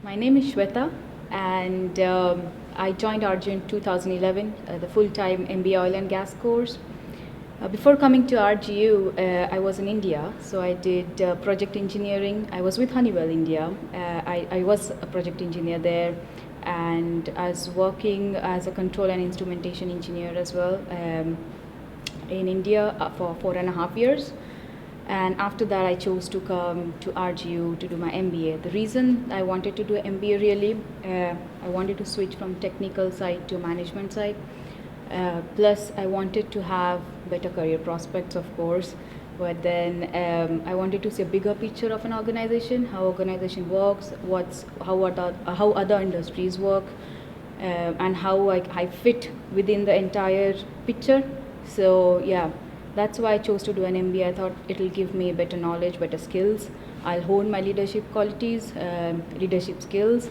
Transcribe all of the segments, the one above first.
My name is Shweta, and I joined RGU in 2011, the full-time MBA Oil and Gas course. Before coming to RGU, I was in India, so I did project engineering. I was with Honeywell India. I was a project engineer there, and I was working as a control and instrumentation engineer as well in India for 4.5 years. And after that, I chose to come to RGU to do my MBA. The reason I wanted to do MBA really, I wanted to switch from technical side to management side. Plus, I wanted to have better career prospects, of course. But then I wanted to see a bigger picture of an organization, how organization works, how other industries work, and how I fit within the entire picture. So yeah, that's why I chose to do an MBA. I thought it'll give me better knowledge, better skills. I'll hone my leadership qualities, leadership skills,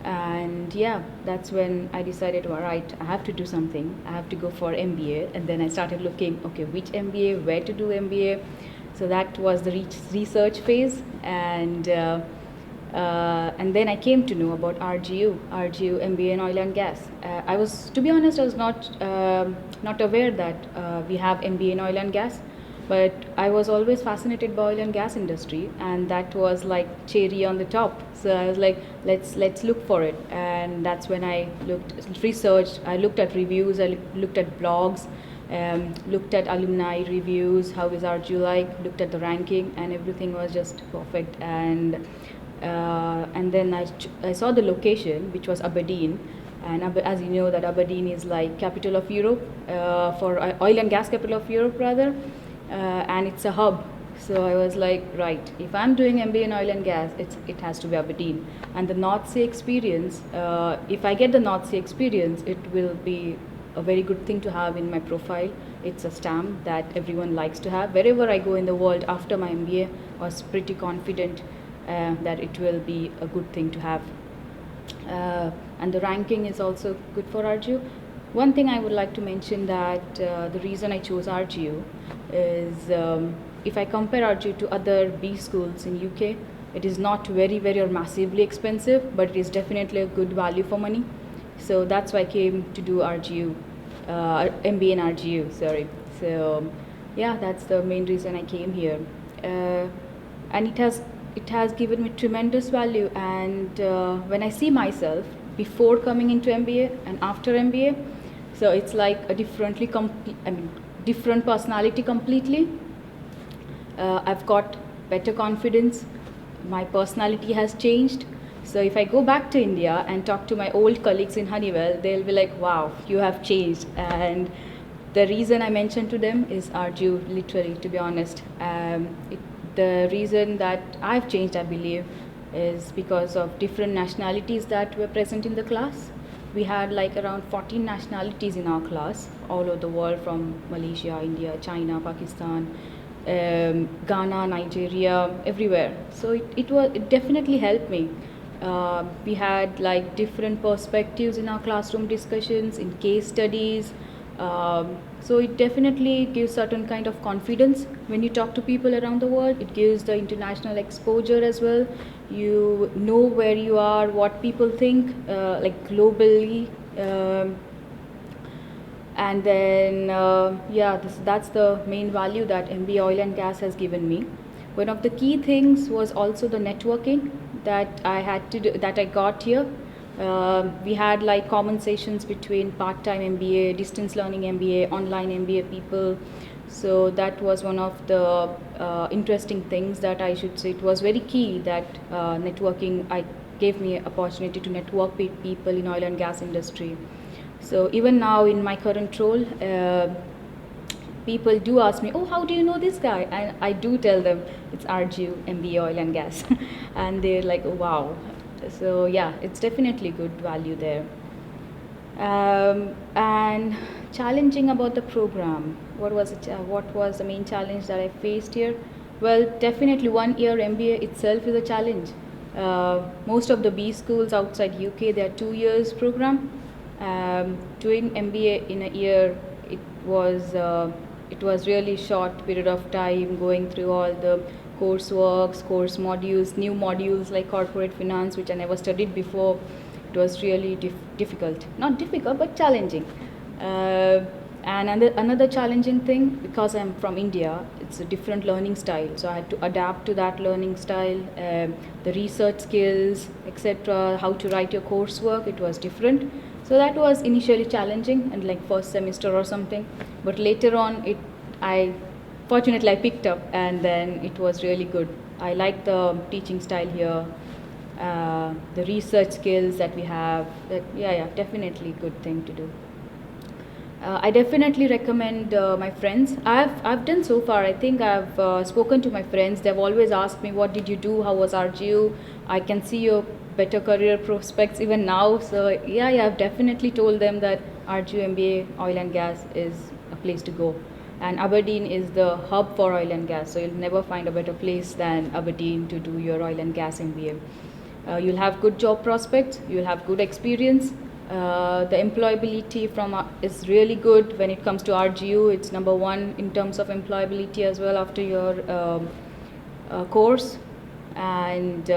and yeah, that's when I decided, all right, I have to do something. I have to go for MBA, and then I started looking, okay, which MBA, where to do MBA. So that was the research phase, and then I came to know about RGU MBA in Oil and Gas. I was, to be honest, I was not aware that we have MBA in Oil and Gas, but I was always fascinated by oil and gas industry, and that was like cherry on the top. So I was like, let's look for it, and that's when I researched. I looked at reviews, I looked at blogs, looked at alumni reviews, how is RGU like, looked at the ranking, and everything was just perfect. And then I saw the location, which was Aberdeen, and as you know that Aberdeen is like capital of Europe, for oil and gas capital of Europe rather, and it's a hub. So I was like, right, if I'm doing MBA in oil and gas, it has to be Aberdeen. And the North Sea experience, if I get the North Sea experience, it will be a very good thing to have in my profile. It's a stamp that everyone likes to have. Wherever I go in the world after my MBA, I was pretty confident that it will be a good thing to have. And the ranking is also good for RGU. One thing I would like to mention that the reason I chose RGU is if I compare RGU to other B schools in UK, it is not very or massively expensive, but it is definitely a good value for money. So that's why I came to do RGU, MBA in RGU, sorry. So yeah, that's the main reason I came here. And it has given me tremendous value, and when I see myself before coming into MBA and after MBA, so it's like a different personality completely. I've got better confidence, my personality has changed. So if I go back to India and talk to my old colleagues in Honeywell, they'll be like, wow, you have changed. And the reason I mentioned to them is RGU, literally, to be honest. The reason that I've changed, I believe, is because of different nationalities that were present in the class. We had like around 14 nationalities in our class, all over the world, from Malaysia, India, China, Pakistan, Ghana, Nigeria, everywhere. So it definitely helped me. We had like different perspectives in our classroom discussions, in case studies. So it definitely gives certain kind of confidence when you talk to people around the world. It gives the international exposure as well. You know where you are, what people think, like globally. And then yeah, that's the main value that MBA Oil and Gas has given me. One of the key things was also the networking that I had to do, that I got here. We had like common sessions between part-time MBA, distance learning MBA, online MBA people. So that was one of the interesting things that I should say. It was very key that networking gave me an opportunity to network with people in oil and gas industry. So even now in my current role, people do ask me, oh, how do you know this guy? And I do tell them it's RGU, MBA Oil and Gas. And they're like, oh, wow. So yeah, it's definitely good value there. And challenging about the program, what was the main challenge that I faced here? Well, definitely 1 year MBA itself is a challenge. Most of the B schools outside UK, they are 2 years program. Doing MBA in a year, it was really short period of time, going through all the courseworks, course modules, new modules like corporate finance, which I never studied before. It was really difficult. Not difficult, but challenging. And another challenging thing, because I'm from India, it's a different learning style. So I had to adapt to that learning style, the research skills, etc. How to write your coursework, it was different. So that was initially challenging, and like first semester or something. But later on, fortunately I picked up, and then it was really good. I like the teaching style here, the research skills that we have. Yeah, definitely good thing to do. I definitely recommend my friends. I've done so far. I think I've spoken to my friends. They've always asked me, "What did you do? How was RGU? I can see your better career prospects even now." So yeah, I've definitely told them that RGU MBA Oil and Gas is a place to go, and Aberdeen is the hub for oil and gas. So you'll never find a better place than Aberdeen to do your oil and gas MBA. You'll have good job prospects. You'll have good experience. The employability is really good when it comes to RGU. It's number one in terms of employability as well after your course. And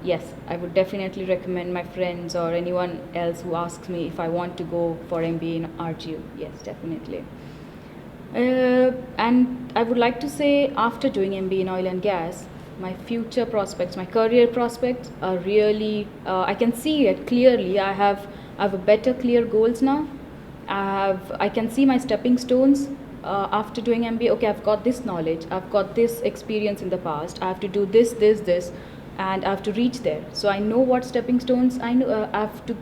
yes, I would definitely recommend my friends or anyone else who asks me if I want to go for MBA in RGU. Yes, definitely. And I would like to say, after doing MBA in oil and gas, my future prospects, my career prospects are really, I can see it clearly. I have a better clear goals now. I can see my stepping stones after doing MBA. Okay, I've got this knowledge, I've got this experience in the past, I have to do this, and I have to reach there. So I know what stepping stones I have to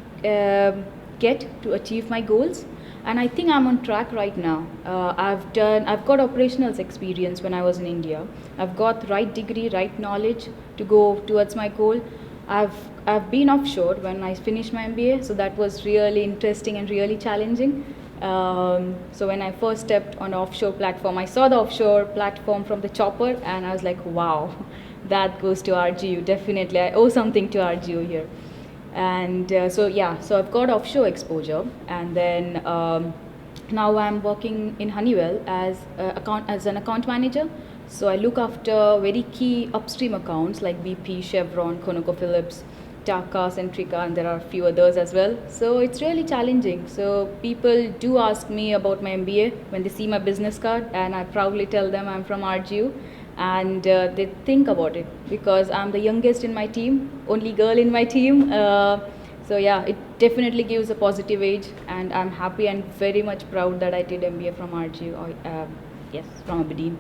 get to achieve my goals. And I think I'm on track right now. I've got operational experience when I was in India. I've got right degree, right knowledge to go towards my goal. I've been offshore when I finished my MBA, so that was really interesting and really challenging. So when I first stepped on the offshore platform, I saw the offshore platform from the chopper, and I was like, wow, that goes to RGU. Definitely, I owe something to RGU here. And so I've got offshore exposure, and then now I'm working in Honeywell as an account manager. So I look after very key upstream accounts like BP, Chevron, ConocoPhillips, Taka, Centrica, and there are a few others as well. So it's really challenging. So people do ask me about my MBA when they see my business card, and I proudly tell them I'm from RGU. And they think about it because I'm the youngest in my team, only girl in my team. So yeah, it definitely gives a positive age, and I'm happy and very much proud that I did MBA from RGU. Yes, from Aberdeen.